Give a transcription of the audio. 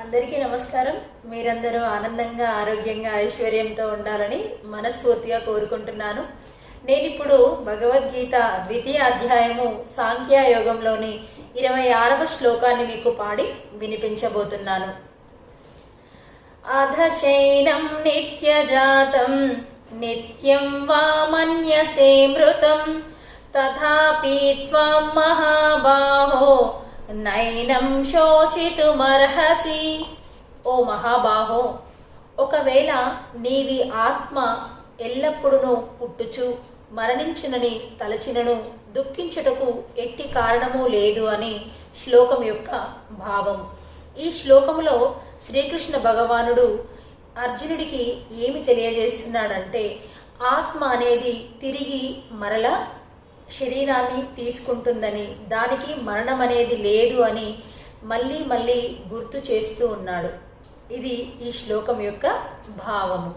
అందరికీ నమస్కారం. మీరందరూ ఆనందంగా, ఆరోగ్యంగా, ఐశ్వర్యంతో ఉండాలని మనస్ఫూర్తిగా కోరుకుంటున్నాను. నేనిప్పుడు భగవద్గీత ద్వితీయ అధ్యాయము సాంఖ్యయోగంలోని 26వ శ్లోకాన్ని మీకు పాడి వినిపించబోతున్నాను. అధచైనం నిత్యజాతం నిత్యం వా మన్యసే మృతం తథాపి త్వం మహాబాహో నైనం శోచితుమర్హసి. ఓ మహాబాహో, ఒకవేళ నీవి ఆత్మ ఎల్లప్పుడూ పుట్టుచు మరణించునని తలచినను దుఃఖించుటకు ఎట్టి కారణము లేదు అని శ్లోకం యొక్క భావం. ఈ శ్లోకంలో శ్రీకృష్ణ భగవానుడు అర్జునుడికి ఏమి తెలియజేస్తున్నాడంటే, ఆత్మ అనేది తిరిగి మరలా శరీరాన్ని తీసుకుంటుందని, దానికి మరణం అనేది లేదు అని మళ్ళీ మళ్ళీ గుర్తు చేస్తూ ఉన్నాడు. ఇది ఈ శ్లోకం యొక్క భావము.